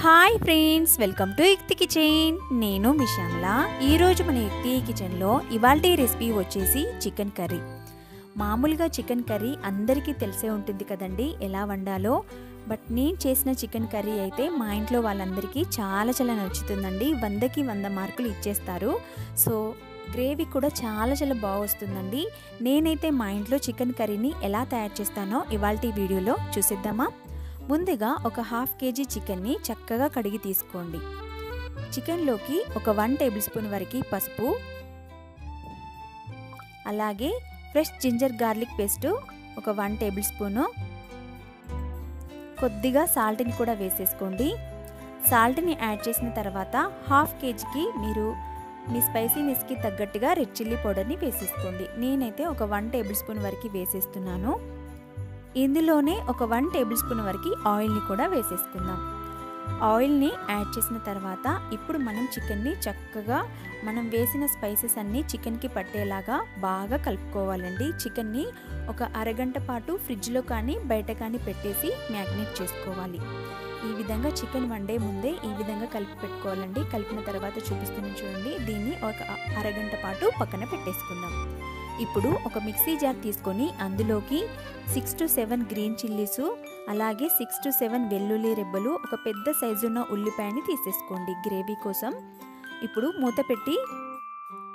Hi friends, welcome to యుక్తి kitchen. నేను మీ శ్యామల. ఈరోజు మన యుక్తి కిచెన్లో ఇవాల్టి రెసిపీ వచ్చేసి చికెన్ కర్రీ. మామూలుగా చికెన్ కర్రీ అందరికీ తెలిసే ఉంటుంది కదండి ఎలా వండాలో. బట్ నేను చేసిన చికెన్ కర్రీ అయితే మా ఇంట్లో వాళ్ళందరికీ చాలా నచ్చుతుందండి. 100కి 100 మార్కులు ఇచ్చేస్తారు. సో గ్రేవీ కూడా చాలా బాగా వస్తుందండి. నేనైతే మా ఇంట్లో చికెన్ కర్రీని ఎలా తయారు చేస్తానో ఇవాల్టి వీడియోలో చూసేద్దామా. ముందుగా ఒక హాఫ్ కేజీ చికెన్ని చక్కగా కడిగి తీసుకోండి. చికెన్లోకి ఒక 1 టేబుల్ స్పూన్ వరకు పసుపు, అలాగే ఫ్రెష్ జింజర్ గార్లిక్ పేస్ట్ ఒక 1 టేబుల్ స్పూను, కొద్దిగా సాల్ట్ని కూడా వేసేసుకోండి. సాల్ట్ని యాడ్ చేసిన తర్వాత హాఫ్ కేజీకి మీరు మీ స్పైసీనెస్కి తగ్గట్టుగా రెడ్ చిల్లీ పౌడర్ని వేసేసుకోండి. నేనైతే ఒక 1 టేబుల్ స్పూన్ వరకు వేసేస్తున్నాను. ఇందులోనే ఒక 1 టేబుల్ స్పూన్ వరకు ఆయిల్ని కూడా వేసేసుకుందాం. ఆయిల్ని యాడ్ చేసిన తర్వాత ఇప్పుడు మనం చికెన్ని చక్కగా మనం వేసిన స్పైసెస్ అన్నీ చికెన్కి పట్టేలాగా బాగా కలుపుకోవాలండి. చికెన్ని ఒక అరగంట పాటు ఫ్రిడ్జ్లో కానీ బయట కానీ పెట్టేసి మ్యాగ్నేట్ చేసుకోవాలి. ఈ విధంగా చికెన్ వండే ముందే ఈ విధంగా కలిపి పెట్టుకోవాలండి. కలిపిన తర్వాత చూపిస్తున్నాను చూడండి. దీన్ని ఒక అరగంట పాటు పక్కన పెట్టేసుకుందాం. ఇప్పుడు ఒక మిక్సీ జార్ తీసుకొని అందులోకి 6 to 7 గ్రీన్ చిల్లీసు, అలాగే 6 to 7 వెల్లుల్లి రెబ్బలు, ఒక పెద్ద సైజున్న ఉల్లిపాయని తీసేసుకోండి గ్రేవీ కోసం. ఇప్పుడు మూత పెట్టి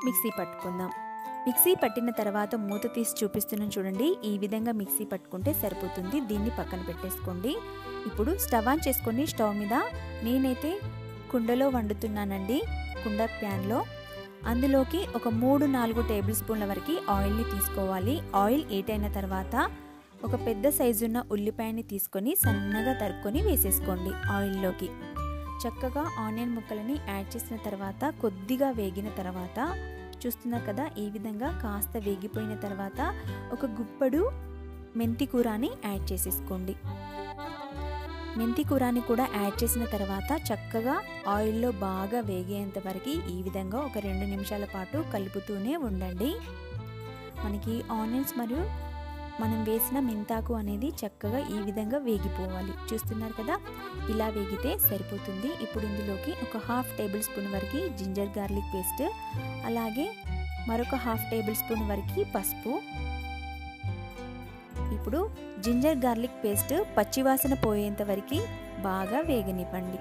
మిక్సీ పట్టుకుందాం. మిక్సీ పట్టిన తర్వాత మూత తీసి చూపిస్తున్నాను చూడండి. ఈ విధంగా మిక్సీ పట్టుకుంటే సరిపోతుంది. దీన్ని పక్కన పెట్టేసుకోండి. ఇప్పుడు స్టవ్ ఆన్ చేసుకొని స్టవ్ మీద నేనైతే కుండలో వండుతున్నానండి, కుండ ప్యాన్లో. అందులోకి ఒక 3-4 టేబుల్ స్పూన్ల వరకు ఆయిల్ని తీసుకోవాలి. ఆయిల్ హీట్ అయిన తర్వాత ఒక పెద్ద సైజున్న ఉల్లిపాయని తీసుకొని సన్నగా తరుక్కొని వేసేసుకోండి ఆయిల్లోకి. చక్కగా ఆనియన్ ముక్కలని యాడ్ చేసిన తర్వాత కొద్దిగా వేగిన తర్వాత చూస్తున్నారు కదా, ఈ విధంగా కాస్త వేగిపోయిన తర్వాత ఒక గుప్పెడు మెంతి కూరని యాడ్ చేసేసుకోండి. మెంతి కూరని కూడా యాడ్ చేసిన తర్వాత చక్కగా ఆయిల్లో బాగా వేగేంత వరకు ఈ విధంగా ఒక 2 నిమిషాల పాటు కలుపుతూనే ఉండండి. మనకి ఆనియన్స్ మరియు మనం వేసిన మెంతాకు అనేది చక్కగా ఈ విధంగా వేగిపోవాలి. చూస్తున్నారు కదా, ఇలా వేగితే సరిపోతుంది. ఇప్పుడు ఇందులోకి ఒక హాఫ్ టేబుల్ స్పూన్ వరకు జింజర్ గార్లిక్ పేస్ట్, అలాగే మరొక హాఫ్ టేబుల్ స్పూన్ వరకు పసుపు. ఇప్పుడు జింజర్ గార్లిక్ పేస్ట్ పచ్చివాసన పోయేంత వరకు బాగా వేగనివ్వండి.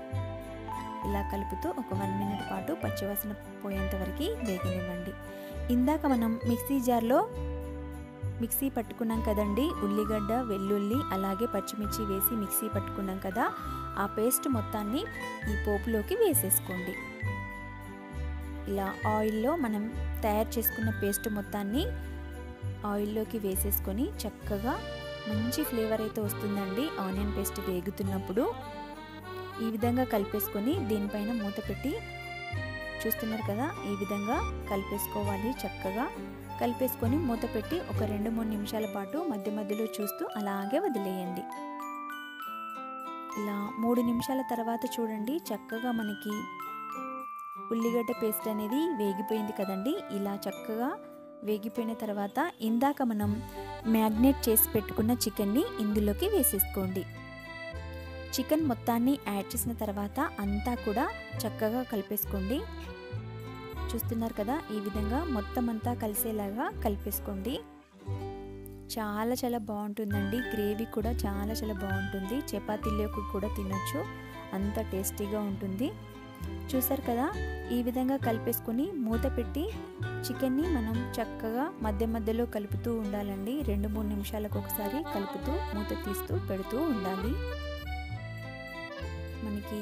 ఇలా కలుపుతూ ఒక 1 మినిట్ పాటు పచ్చివాసన పోయేంత వరకు వేగనివ్వండి. ఇందాక మనం మిక్సీ జార్లో మిక్సీ పట్టుకున్నాం కదండి, ఉల్లిగడ్డ, వెల్లుల్లి, అలాగే పచ్చిమిర్చి వేసి మిక్సీ పట్టుకున్నాం కదా, ఆ పేస్ట్ మొత్తాన్ని ఈ పోపులోకి వేసేసుకోండి. ఇలా ఆయిల్లో మనం తయారు చేసుకున్న పేస్ట్ మొత్తాన్ని ఆయిల్లోకి వేసేసుకొని చక్కగా మంచి ఫ్లేవర్ అయితే వస్తుందండి ఆనియన్ పేస్ట్ వేగుతున్నప్పుడు. ఈ విధంగా కలిపేసుకొని దీనిపైన మూత పెట్టి చూస్తున్నారు కదా, ఈ విధంగా కలిపేసుకోవాలి. చక్కగా కలిపేసుకొని మూత పెట్టి ఒక 2-3 నిమిషాల పాటు మధ్యలో చూస్తూ అలాగే వదిలేయండి. ఇలా 3 నిమిషాల తర్వాత చూడండి, చక్కగా మనకి ఉల్లిగడ్డ పేస్ట్ అనేది వేగిపోయింది కదండి. ఇలా చక్కగా వేగిపోయిన తర్వాత ఇందాక మనం మ్యాగ్నేట్ చేసి పెట్టుకున్న చికెన్ని ఇందులోకి వేసేసుకోండి. చికెన్ మొత్తాన్ని యాడ్ చేసిన తర్వాత అంతా కూడా చక్కగా కలిపేసుకోండి. చూస్తున్నారు కదా, ఈ విధంగా మొత్తం అంతా కలిసేలాగా కలిపేసుకోండి. చాలా బాగుంటుందండి. గ్రేవీ కూడా చాలా బాగుంటుంది. చపాతీలోకి కూడా తినొచ్చు, అంత టేస్టీగా ఉంటుంది. చూసారు కదా, ఈ విధంగా కలిపేసుకొని మూత పెట్టి చికెన్ని మనం చక్కగా మధ్యలో కలుపుతూ ఉండాలండి. 2-3 నిమిషాలకు ఒకసారి కలుపుతూ మూత తీస్తూ పెడుతూ ఉండాలి. మనకి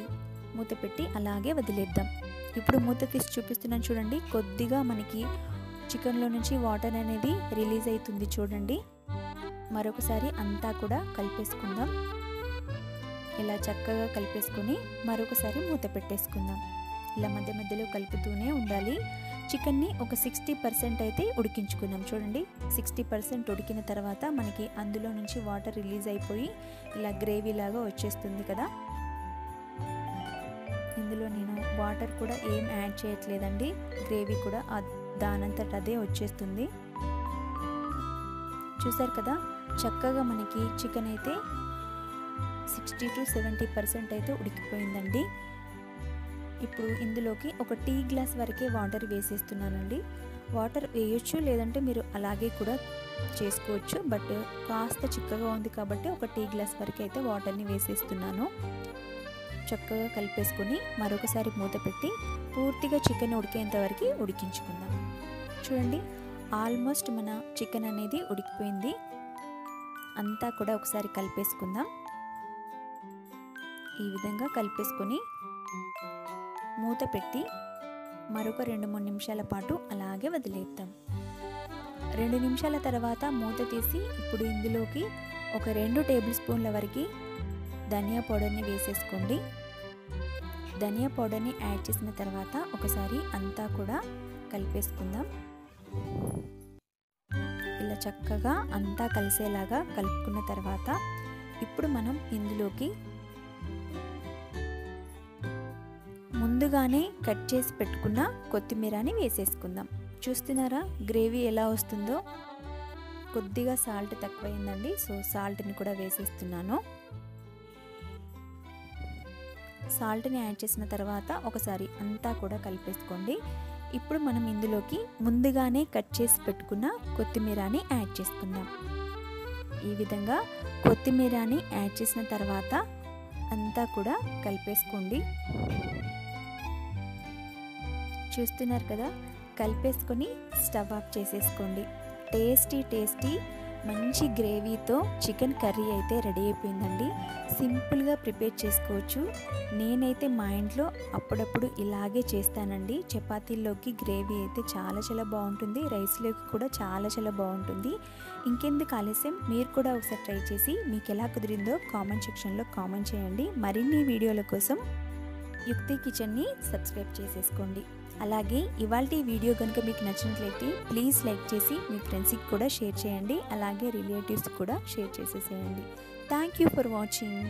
మూత పెట్టి అలాగే వదిలేద్దాం. ఇప్పుడు మూత తీసి చూపిస్తున్నాను చూడండి. కొద్దిగా మనకి చికెన్లో నుంచి వాటర్ అనేది రిలీజ్ అవుతుంది చూడండి. మరొకసారి అంతా కూడా కలిపేసుకుందాం. ఇలా చక్కగా కలిపేసుకొని మరొకసారి మూత పెట్టేసుకుందాం. ఇలా మధ్యలో కలుపుతూనే ఉండాలి. చికెన్ని ఒక 60% అయితే ఉడికించుకుందాం. చూడండి, 60% ఉడికిన తర్వాత మనకి అందులో నుంచి వాటర్ రిలీజ్ అయిపోయి ఇలా గ్రేవీ లాగా వచ్చేస్తుంది కదా. ఇందులో నేను వాటర్ కూడా ఏం యాడ్ చేయట్లేదండి. గ్రేవీ కూడా దానంతట అదే వచ్చేస్తుంది. చూసారు కదా, చక్కగా మనకి చికెన్ అయితే 60 to 70% అయితే ఉడికిపోయిందండి. ఇప్పుడు ఇందులోకి ఒక టీ గ్లాస్ వరకే వాటర్ వేసేస్తున్నానండి. వాటర్ వేయొచ్చు, లేదంటే మీరు అలాగే కూడా చేసుకోవచ్చు. బట్ కాస్త చిక్కగా ఉంది కాబట్టి ఒక టీ గ్లాస్ వరకు అయితే వాటర్ని వేసేస్తున్నాను. చక్కగా కలిపేసుకొని మరొకసారి మూత పెట్టి పూర్తిగా చికెన్ ఉడికేంత వరకు ఉడికించుకుందాం. చూడండి, ఆల్మోస్ట్ మన చికెన్ అనేది ఉడికిపోయింది. అంతా కూడా ఒకసారి కలిపేసుకుందాం. ఈ విధంగా కలిపేసుకొని మూత పెట్టి మరొక 2-3 నిమిషాల పాటు అలాగే వదిలేద్దాం. 2 నిమిషాల తర్వాత మూత తీసి ఇప్పుడు ఇందులోకి ఒక 2 టేబుల్ స్పూన్ల వరకు ధనియా పౌడర్ని వేసేసుకోండి. ధనియా పౌడర్ని యాడ్ చేసిన తర్వాత ఒకసారి అంతా కూడా కలిపేసుకుందాం. ఇలా చక్కగా అంతా కలిసేలాగా కలుపుకున్న తర్వాత ఇప్పుడు మనం ఇందులోకి ముందుగానే కట్ చేసి పెట్టుకున్న కొత్తిమీరని వేసేసుకుందాం. చూస్తున్నారా గ్రేవీ ఎలా వస్తుందో? కొద్దిగా సాల్ట్ తక్కువైందండి, సో సాల్ట్ని కూడా వేసేస్తున్నాను. సాల్ట్ని యాడ్ చేసిన తర్వాత ఒకసారి అంతా కూడా కలిపేసుకోండి. ఇప్పుడు మనం ఇందులోకి ముందుగానే కట్ చేసి పెట్టుకున్న కొత్తిమీరని యాడ్ చేసుకుందాం. ఈ విధంగా కొత్తిమీరని యాడ్ చేసిన తర్వాత అంతా కూడా కలిపేసుకోండి. చూస్తున్నారు కదా, కలిపేసుకొని స్టవ్ ఆఫ్ చేసేసుకోండి. టేస్టీ మంచి గ్రేవీతో చికెన్ కర్రీ అయితే రెడీ అయిపోయిందండి. సింపుల్గా ప్రిపేర్ చేసుకోవచ్చు. నేనైతే మా ఇంట్లో అప్పుడప్పుడు ఇలాగే చేస్తానండి. చపాతీల్లోకి గ్రేవీ అయితే చాలా బాగుంటుంది, రైస్లోకి కూడా చాలా బాగుంటుంది. ఇంకెందుకు ఆలస్యం, మీరు కూడా ఒకసారి ట్రై చేసి మీకు ఎలా కుదిరిందో కామెంట్ సెక్షన్లో కామెంట్ చేయండి. మరిన్ని వీడియోల కోసం యుక్తి కిచెన్ని సబ్స్క్రైబ్ చేసేసుకోండి. అలాగే ఇవాల్టి వీడియో కనుక మీకు నచ్చినట్లయితే ప్లీజ్ లైక్ చేసి మీ ఫ్రెండ్స్కి కూడా షేర్ చేయండి. అలాగే రిలేటివ్స్ కూడా షేర్ చేసేసేయండి. Thank you for watching.